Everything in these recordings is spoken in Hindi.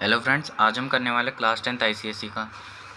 हेलो फ्रेंड्स, आज हम करने वाले क्लास 10th ICSE का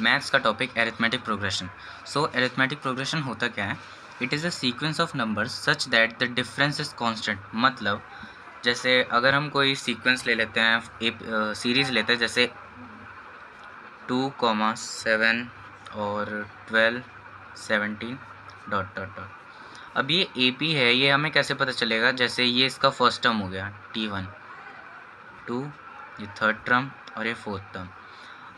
मैथ्स का टॉपिक एरिथमेटिक प्रोग्रेशन। सो एरिथमेटिक प्रोग्रेशन होता क्या है? It is a sequence of numbers such that the difference is constant. मतलब जैसे अगर हम कोई सीक्वेंस ले लेते हैं, एक सीरीज़ लेते हैं, जैसे 2, 7 और 12, 17 डॉट डॉट डॉट। अब ये AP है, ये हमें कैसे पता चलेगा? जैसे ये इसका फर्स्ट टर्म हो गया T1, 2, ये थर्ड टर्म और ये फोर्थ टर्म।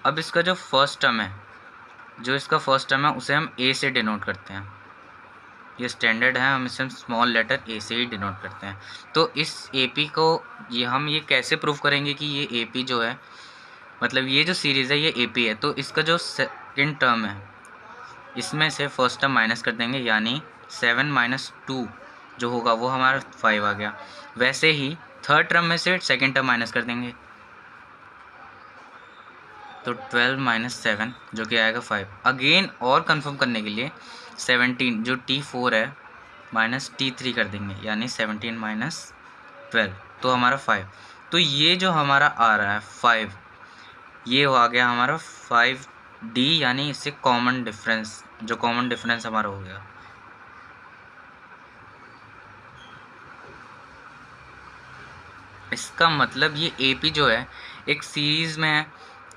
अब इसका जो फर्स्ट टर्म है, उसे हम A से डिनोट करते हैं। ये स्टैंडर्ड है, हम इसे स्मॉल लेटर A से ही डिनोट करते हैं। तो इस AP को हम ये कैसे प्रूव करेंगे कि ये AP जो है, मतलब ये जो सीरीज़ है ये AP है। तो इसका जो सेकेंड टर्म है, इसमें से फर्स्ट टर्म माइनस कर देंगे, यानी 7 माइनस 2 जो होगा वो हमारा 5 आ गया। वैसे ही थर्ड टर्म में से सेकेंड टर्म माइनस कर देंगे, तो 12 माइनस 7 जो कि आएगा 5। अगेन और कंफर्म करने के लिए 17 जो T4 है माइनस T3 कर देंगे, यानी 17 माइनस 12 तो हमारा 5। तो ये जो हमारा आ रहा है 5, ये आ गया हमारा 5D, यानी इससे कॉमन डिफरेंस हमारा हो गया। इसका मतलब ये AP जो है एक सीरीज़ में है,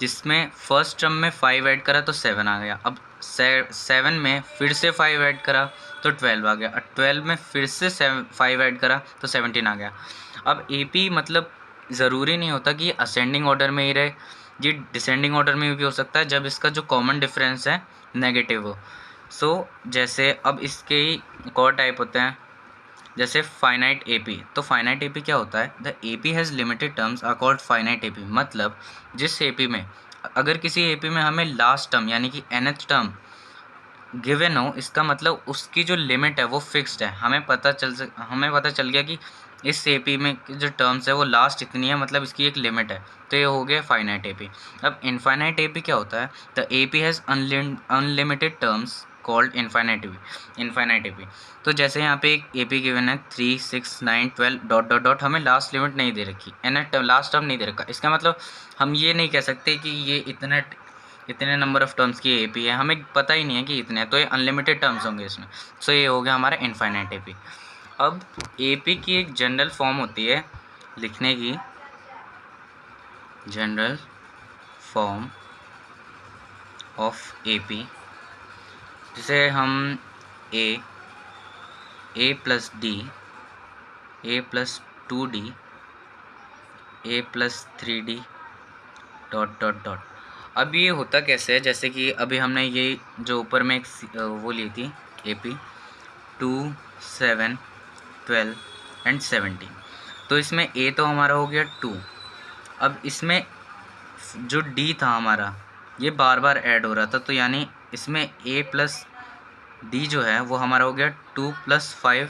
जिसमें फर्स्ट टर्म में 5 ऐड करा तो 7 आ गया। अब 7 में फिर से 5 ऐड करा तो 12 आ गया, और 12 में फिर से 5 ऐड करा तो 17 आ गया। अब AP मतलब ज़रूरी नहीं होता कि ये असेंडिंग ऑर्डर में ही रहे, ये डिसेंडिंग ऑर्डर में भी हो सकता है जब इसका जो कॉमन डिफरेंस है नेगेटिव हो। सो जैसे अब इसके ही एक और टाइप होते हैं, जैसे फाइनाइट AP। तो फाइनाइट AP क्या होता है? The AP has limited terms are called finite AP। मतलब जिस AP में, अगर किसी AP में हमें लास्ट टर्म यानी कि nth टर्म गिवन हो, इसका मतलब उसकी जो लिमिट है वो फिक्स्ड है। हमें पता चल गया कि इस AP में जो टर्म्स है वो लास्ट इतनी है, मतलब इसकी एक लिमिट है। तो ये हो गया फाइनाइट AP। अब इनफाइनाइट AP क्या होता है? The AP has unlimited terms called infinite AP। तो जैसे यहाँ पे एक AP गिवन है 3, 6, 9, 12 डॉट डॉट डॉट, हमें लास्ट लिमिट नहीं दे रखी, लास्ट टर्म नहीं दे रखा। इसका मतलब हम ये नहीं कह सकते कि ये इतने नंबर ऑफ टर्म्स की AP है, हमें पता ही नहीं है कि इतने हैं, तो ये अनलिमिटेड टर्म्स होंगे इसमें। सो ये हो गया हमारा इनफाइनाइट AP। अब AP की एक जनरल फॉर्म होती है लिखने की, जनरल फॉर्म ऑफ AP, जिसे हम A plus D, A plus 2D, A plus 3D dot dot dot. अब ये होता कैसे है? जैसे कि अभी हमने ये जो ऊपर में एक वो ली थी AP 2, 7, 12 एंड 17। तो इसमें A तो हमारा हो गया 2। अब इसमें जो D था हमारा, ये बार बार ऐड हो रहा था, तो यानी इसमें A प्लस D जो है वो हमारा हो गया 2 प्लस 5,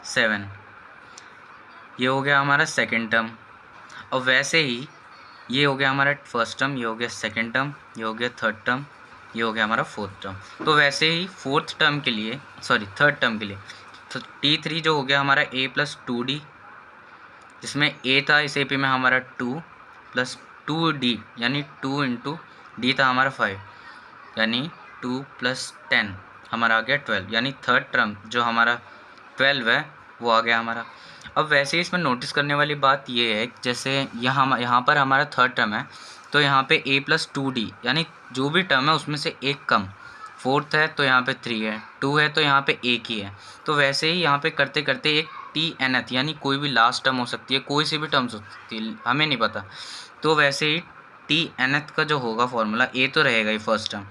7। ये हो गया हमारा सेकेंड टर्म। और वैसे ही ये हो गया हमारा फर्स्ट टर्म, ये हो गया सेकेंड टर्म, ये हो गया थर्ड टर्म, ये हो गया हमारा फोर्थ टर्म। तो वैसे ही थर्ड टर्म के लिए तो T3 जो हो गया हमारा A प्लस 2D, जिसमें A था इस AP में हमारा 2 प्लस 2D, यानी 2 इंटू D था हमारा 5, यानी 2 प्लस 10 हमारा आ गया 12, यानी थर्ड टर्म जो हमारा 12 है वो आ गया हमारा। अब वैसे ही इसमें नोटिस करने वाली बात ये है, जैसे यहाँ पर हमारा थर्ड टर्म है, तो यहाँ पे A प्लस 2D, यानी जो भी टर्म है उसमें से एक कम। फोर्थ है तो यहाँ पे 3 है, 2 है तो यहाँ पे एक ही है। तो वैसे ही यहाँ पे करते करते एक TNth, यानी कोई भी लास्ट टर्म हो सकती है, कोई सी भी टर्म्स हो सकती है, हमें नहीं पता। तो वैसे ही TNth का जो होगा फॉर्मूला, A तो रहेगा ही first term,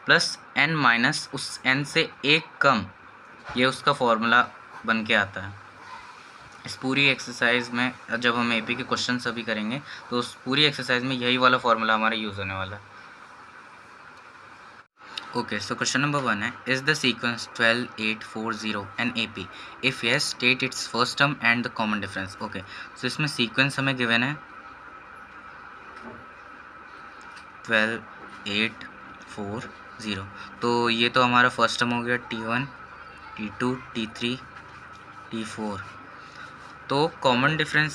plus N minus उस N से एक कम, ये उसका फॉर्मूला बन के आता है। इस पूरी एक्सरसाइज में जब हम AP के क्वेश्चन सभी करेंगे तो उस पूरी एक्सरसाइज में यही वाला फॉर्मूला हमारा यूज़ होने वाला है। ओके, सो क्वेश्चन नंबर 1 है, is the sequence 12, 8, 4, 0 an AP? If yes state its first term and the common difference. Okay, so इसमें सीक्वेंस हमें गिवन है 12, 8, 4, 0। तो ये तो हमारा फर्स्ट टर्म हो गया T1, T2, T3, T4। तो कॉमन डिफरेंस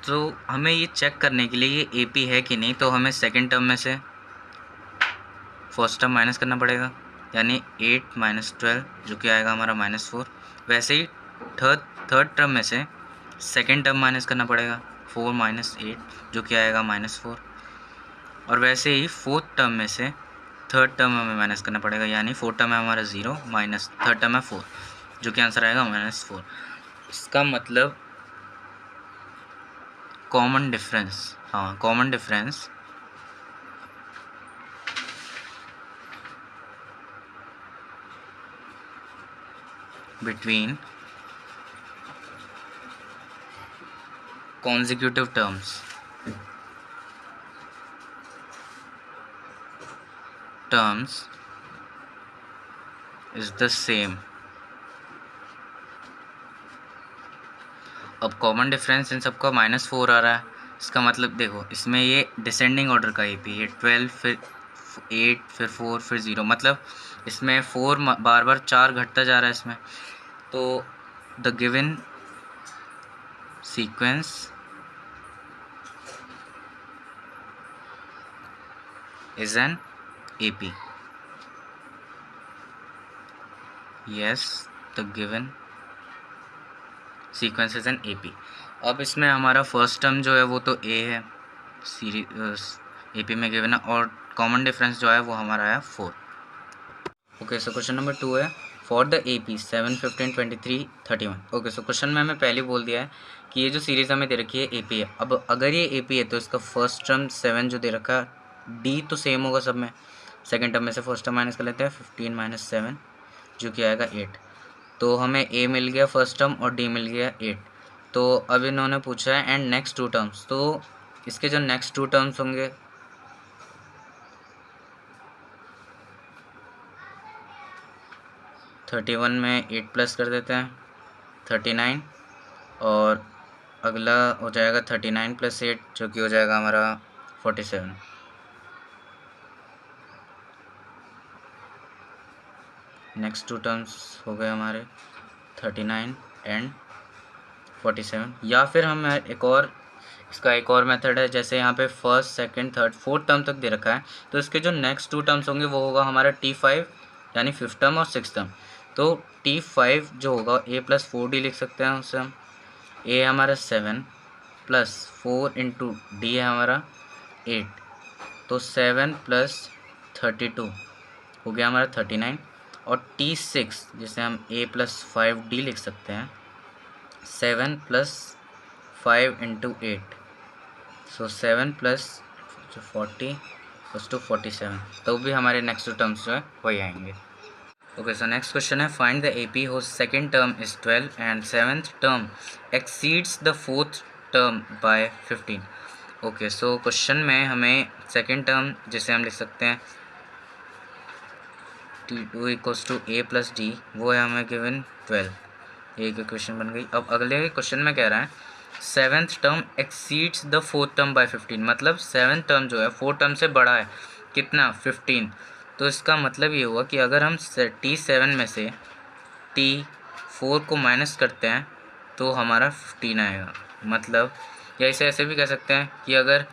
तो हमें ये चेक करने के लिए ये AP है कि नहीं, तो हमें सेकंड टर्म में से फर्स्ट टर्म माइनस करना पड़ेगा, यानी 8 माइनस 12 जो कि आएगा हमारा -4। वैसे ही थर्ड टर्म में से सेकंड टर्म माइनस करना पड़ेगा, 4 माइनस 8 जो कि आएगा -4। और वैसे ही फोर्थ टर्म में से थर्ड टर्म हमें माइनस करना पड़ेगा, यानी फोर्थ टर्म है हमारा 0 माइनस थर्ड टर्म है 4 जो कि आंसर आएगा -4। इसका मतलब कॉमन डिफरेंस, हाँ common difference between consecutive terms is the same। अब कॉमन डिफरेंस इन सबका -4 आ रहा है, इसका मतलब देखो इसमें ये डिसेंडिंग ऑर्डर का AP है, 12 फिर 8 फिर 4 फिर 0, मतलब इसमें 4 बार बार 4 घटता जा रहा है इसमें। तो the given sequence is an AP। yes, the given sequence is an AP। अब इसमें हमारा फर्स्ट टर्म जो है वो तो A है, सीरीज AP में गिवन है, और कॉमन डिफरेंस जो है वो हमारा है 4। ओके, सो क्वेश्चन नंबर 2 है for the AP 7, 15, 23, 31। Okay, so question में हमें पहले बोल दिया है कि ये जो सीरीज़ हमें दे रखी है AP है। अब अगर ये AP है तो इसका फर्स्ट टर्म 7 जो दे रखा है, D तो सेम होगा सब में, सेकंड टर्म में से फर्स्ट टर्म माइनस कर लेते हैं, 15 माइनस 7 जो कि आएगा 8। तो हमें A मिल गया फर्स्ट टर्म और D मिल गया 8। तो अब इन्होंने पूछा है एंड नेक्स्ट 2 टर्म्स, तो इसके जो नेक्स्ट 2 टर्म्स होंगे 31 में 8 प्लस कर देते हैं 39, और अगला हो जाएगा 39 प्लस 8 जो कि हो जाएगा हमारा 47। नेक्स्ट 2 टर्म्स हो गए हमारे 39 एंड 47। या फिर हम इसका एक और मेथड है, जैसे यहाँ पे first second third fourth term तक दे रखा है, तो इसके जो नेक्स्ट 2 टर्म्स होंगे वो होगा हमारा T5 यानी फिफ्थ टर्म और सिक्स टर्म। तो T5 जो होगा A प्लस 4D लिख सकते हैं उससे हम। A हमारा 7 प्लस 4 इंटू D है हमारा 8, तो 7 प्लस 32 हो गया हमारा 39। और T6 जिसे हम A प्लस 5D लिख सकते हैं, 7 प्लस 5 इंटू 8, सो 7 प्लस 40 प्लस 2 47, तो भी हमारे नेक्स्ट 2 टर्म्स जो है वही आएंगे। ओके, सो नेक्स्ट क्वेश्चन है find the AP whose second term is 12 and seventh term exceeds the fourth term by 15। Okay, so question में हमें सेकेंड टर्म जिसे हम लिख सकते हैं T2 equals to A plus D, वो है हमें गिवन 12। एक इक्वेशन बन गई। अब अगले क्वेश्चन में कह रहा है seventh term exceeds the fourth term by 15, मतलब सेवेंथ टर्म जो है फोर्थ टर्म से बड़ा है कितना 15। तो इसका मतलब ये हुआ कि अगर हम T7 में से T4 को माइनस करते हैं तो हमारा 15 आएगा। मतलब या इसे ऐसे भी कह सकते हैं कि अगर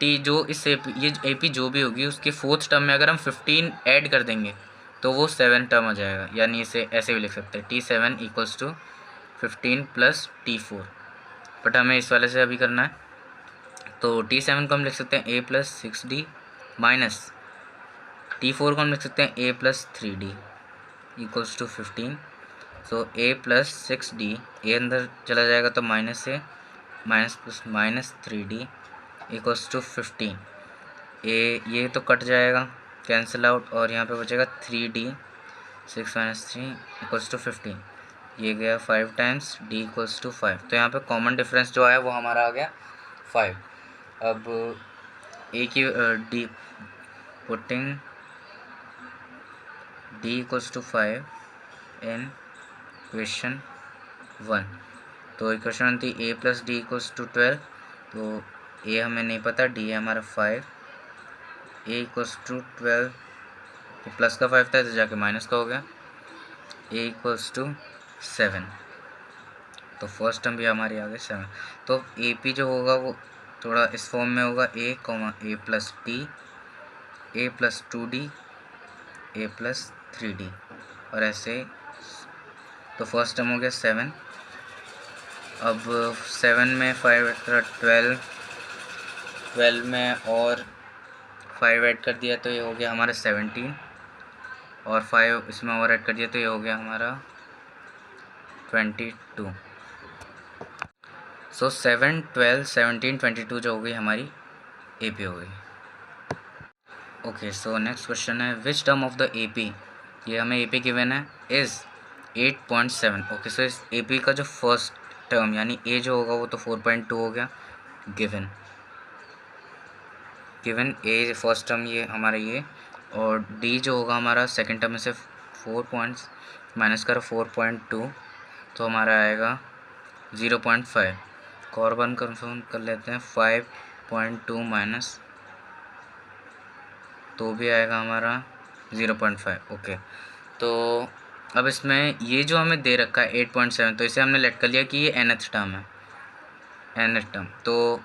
T जो इस ये AP जो भी होगी उसके फोर्थ टर्म में अगर हम 15 ऐड कर देंगे तो वो 7 टर्म आ जाएगा, यानी इसे ऐसे भी लिख सकते हैं T7 equals to 15 plus T4। But हमें इस वाले से अभी करना है, तो T7 को हम लिख सकते हैं A plus 6D minus T4 को हम लिख सकते हैं A plus 3D equals to 15। So A plus 6D, A अंदर चला जाएगा तो माइनस से minus plus minus 3D equals to 15। ये तो कट जाएगा कैंसिल आउट, और यहाँ पे बचेगा 3D 6 माइनस 3 इक्वल्स टू 15। ये गया 5 टाइम्स D इक्वल्स टू 5, तो यहाँ पे कॉमन डिफरेंस जो है वो हमारा आ गया 5। अब A की D putting D equals to 5 in equation 1, तो इक्वेशन 1 थी A plus D equals to 12, तो A हमें नहीं पता, D है हमारा 5, A इक्वल्स टू 12, तो प्लस का 5 था तो जाके माइनस का हो गया, A इक्वल्स टू 7, तो फर्स्ट टर्म भी हमारी आ गई 7। तो ए पी जो होगा वो थोड़ा इस फॉर्म में होगा ए कॉमा ए प्लस डी, ए प्लस 2d, ए प्लस 3d, और ऐसे। तो फर्स्ट टर्म हो गया 7। अब 7 में 5 ऐड करा 12, 12 में और 5 ऐड कर दिया तो ये हो गया हमारा 17, और 5 इसमें और ऐड कर दिया तो ये हो गया हमारा 22। सो 7, 12, 17, 22 जो हो गई हमारी ए पी हो गई। ओके, सो नेक्स्ट क्वेश्चन है which term of the A P, ये हमें ए पी गिवन है, इज़ 8.7। ओके, सो इस ए पी का जो फर्स्ट टर्म यानी ए जो होगा वो तो 4.2 हो गया गिवन ए फर्स्ट टर्म ये हमारा ये, और डी जो होगा हमारा सेकंड टर्म में से 4 पॉइंट्स माइनस करो 4.2 तो हमारा आएगा 0.5। और 1 कन्फर्म कर लेते हैं 5.2 माइनस तो भी आएगा हमारा 0.5। ओके, तो अब इसमें ये जो हमें दे रखा है 8.7 तो इसे हमने लेट कर लिया कि ये nth टर्म है, nth टर्म। तो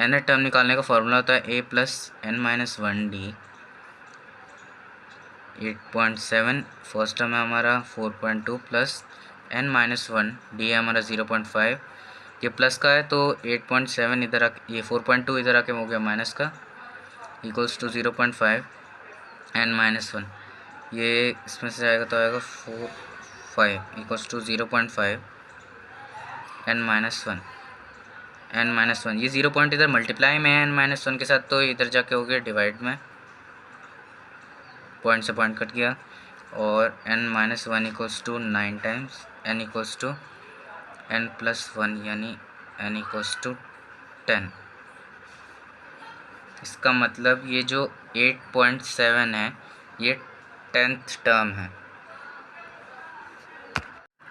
nth टर्म निकालने का फॉर्मूला होता है a plus n minus 1d। 8.7 first term है हमारा 4.2 प्लस n माइनस 1d है हमारा 0.5। ये प्लस का है तो 8.7 इधर आ, ये 4.2 इधर आके हो गया माइनस का, इक्वल्स टू 0.5 n माइनस 1, ये इसमें से जाएगा तो आएगा 5 इक्वल्स टू 0.5 n माइनस 1 ये 0 पॉइंट इधर मल्टीप्लाई में है n माइनस 1 के साथ तो इधर जाके हो गया डिवाइड में, पॉइंट से पॉइंट कट गया, और n minus 1 equals to 9 times n equals to n plus 1 यानी n इक्वल्स टू 10। इसका मतलब ये जो 8.7 है ये 10th टर्म है।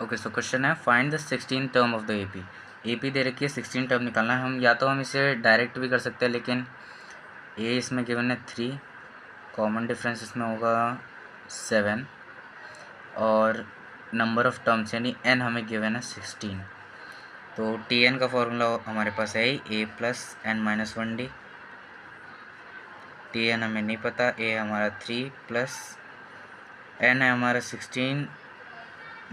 ओके, सो क्वेश्चन है find the 16 term of the AP. AP दे रखी है 16 टर्म निकालना है। हम या तो हम इसे डायरेक्ट भी कर सकते हैं, लेकिन ए इसमें गिवन है 3, कॉमन डिफरेंस इसमें होगा 7, और नंबर ऑफ टर्म्स यानी n हमें गिवन है 16। तो टी एन का फॉर्मूला हमारे पास है A plus n minus 1d। T N हमें नहीं पता, ए हमारा 3 प्लस n है हमारा 16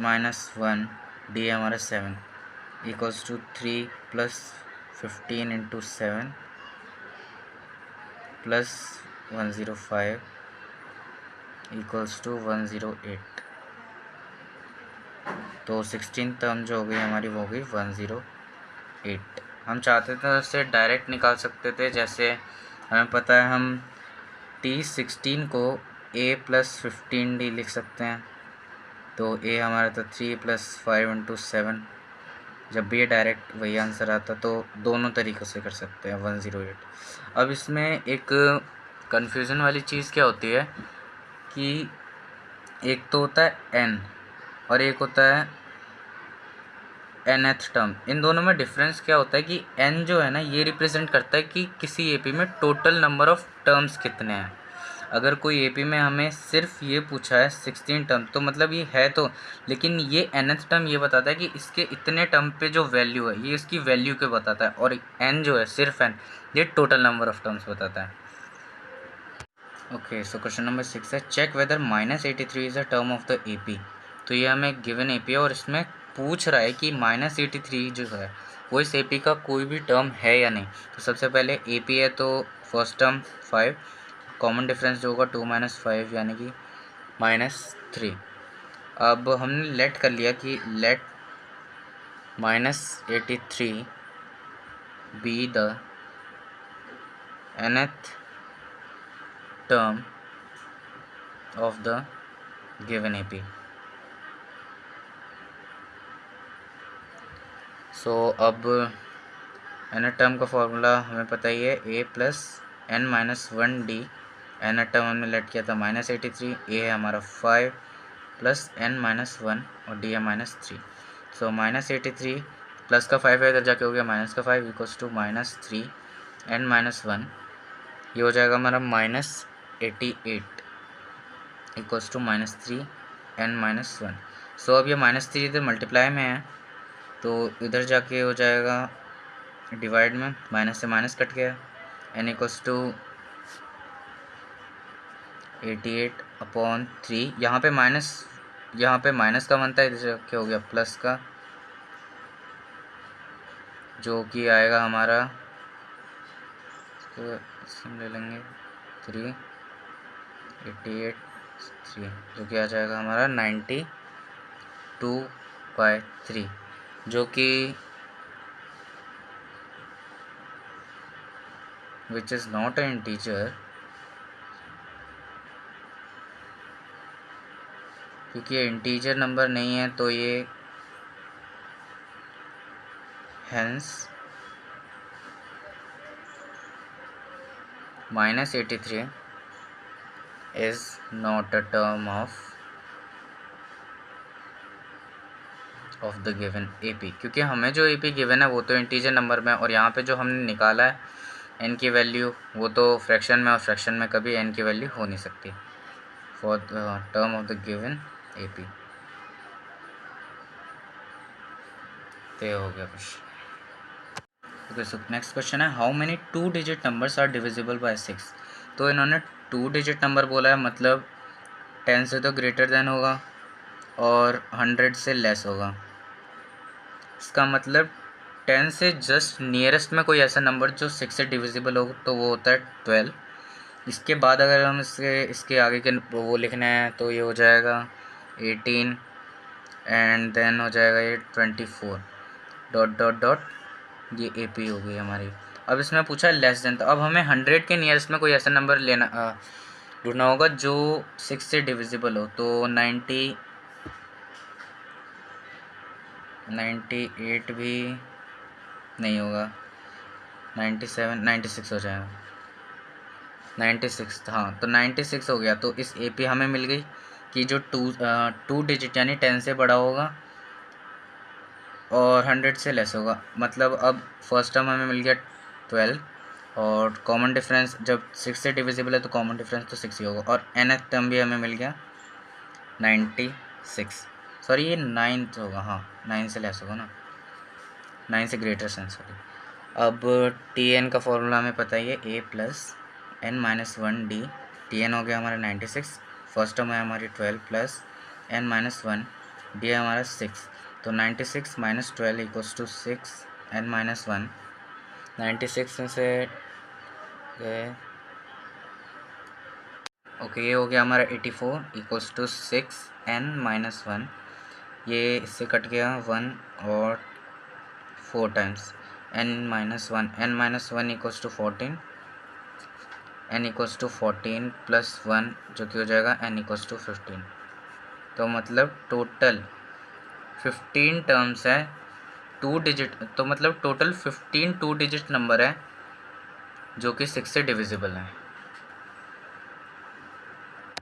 माइनस 1, डी है हमारा 7 equals to 3 plus 15 into 7 plus 105 equals to 108। तो 16 टर्म जो हो गई हमारी वो हो गई 108। हम चाहते थे उससे डायरेक्ट निकाल सकते थे, जैसे हमें पता है हम T16 को a प्लस 15d लिख सकते हैं, तो a हमारा था 3 प्लस 5 इंटू 7। जब भी ये डायरेक्ट वही आंसर आता तो दोनों तरीक़ों से कर सकते हैं 108। अब इसमें एक कन्फ्यूज़न वाली चीज़ क्या होती है कि एक तो होता है n और एक होता है nth टर्म। इन दोनों में डिफरेंस क्या होता है कि n जो है ना ये रिप्रेजेंट करता है कि किसी एपी में टोटल नंबर ऑफ़ टर्म्स कितने हैं। अगर कोई एपी में हमें सिर्फ ये पूछा है 16 टर्म तो मतलब ये है तो, लेकिन ये nth टर्म ये बताता है कि इसके इतने टर्म पे जो वैल्यू है ये इसकी वैल्यू के बताता है, और n जो है सिर्फ n ये टोटल नंबर ऑफ़ टर्म्स बताता है। ओके, सो क्वेश्चन नंबर 6 है check whether -83 is a term of the AP. तो ये हमें गिवन एपी है और इसमें पूछ रहा है कि -83 जो है वो इस एपी का कोई भी टर्म है या नहीं। तो सबसे पहले एपी है तो फर्स्ट टर्म 5, कॉमन डिफरेंस जो होगा 2 माइनस 5 यानी कि -3। अब हमने लेट कर लिया कि let -83 be the nth term of the given AP। So अब nth टर्म का फॉर्मूला हमें पता ही है a plus n minus 1d। nth term हमने लेट किया था -83, a है हमारा 5 प्लस n माइनस 1 और d है -3। सो -83 प्लस का 5 है इधर जाके हो गया माइनस का 5 इक्वल्स टू -3 n माइनस 1, ये हो जाएगा हमारा -88 इक्वल्स टू -3 n माइनस 1। सो अब ये -3 इधर मल्टीप्लाई में है तो इधर जाके हो जाएगा डिवाइड में, माइनस से माइनस कट गया, n इक्वल्स टू 88/3। यहाँ पे माइनस का बनता है, इधर क्या हो गया प्लस का, जो कि आएगा हमारा, तो हम ले लेंगे 3 जो कि आ जाएगा हमारा 92/3, जो कि which is not a integer, क्योंकि ये इंटीजर नंबर नहीं है, तो ये hence -83 is not a term of the given AP, क्योंकि हमें जो AP गिवन है वो तो इंटीजर नंबर में, और यहाँ पे जो हमने निकाला है n की वैल्यू वो तो फ्रैक्शन में, और फ्रैक्शन में कभी n की वैल्यू हो नहीं सकती for the term of the given AP। तो हो गया question. Okay, so next question है, how many 2 digit numbers are divisible by 6। तो इन्होंने 2 डिजिट नंबर बोला है, मतलब 10 से तो ग्रेटर देन होगा और 100 से लेस होगा। इसका मतलब 10 से जस्ट नियरेस्ट में कोई ऐसा नंबर जो 6 से डिविजिबल हो, तो वो होता है 12। इसके बाद अगर हम इसके आगे के वो लिखना है तो ये हो जाएगा 18 एंड देन हो जाएगा ये 24 ... ये AP हो गई हमारी। अब इसमें पूछा है लेस देन, तो अब हमें 100 के नियरेस्ट में कोई ऐसा नंबर लेना ढूंढना होगा जो 6 से डिविजिबल हो। तो 98 भी नहीं होगा, 97 96 हो जाएगा, 96, हाँ तो 96 हो गया। तो इस AP हमें मिल गई कि जो 2 डिजिट यानी 10 से बड़ा होगा और 100 से लेस होगा। मतलब अब फर्स्ट टर्म हमें मिल गया 12, और कॉमन डिफरेंस जब 6 से डिविजिबल है तो कॉमन डिफरेंस तो 6 ही होगा, और nth टर्म भी हमें मिल गया 96। सॉरी ये 9 होगा, हाँ 9 से लेस होगा ना, 9 से ग्रेटर सेंस, सॉरी। अब Tn का फॉर्मूला हमें पता ही है, a + n-1d। Tn हो गया हमारा 96, फर्स्ट टर्म है हमारी 12 + n-1, d है हमारा 6, तो 96 - 12 = 6 n-1। 96 में से गए, ओके, ये हो गया हमारा 84 = 6 n-1। ये इससे कट गया 1 और 4 टाइम्स n-1 = 14, n = 14 + 1 जो कि हो जाएगा n = 15। तो मतलब टोटल 15 टर्म्स है 2 डिजिट, तो मतलब टोटल 15 2 डिजिट नंबर है जो कि 6 से डिविजिबल है।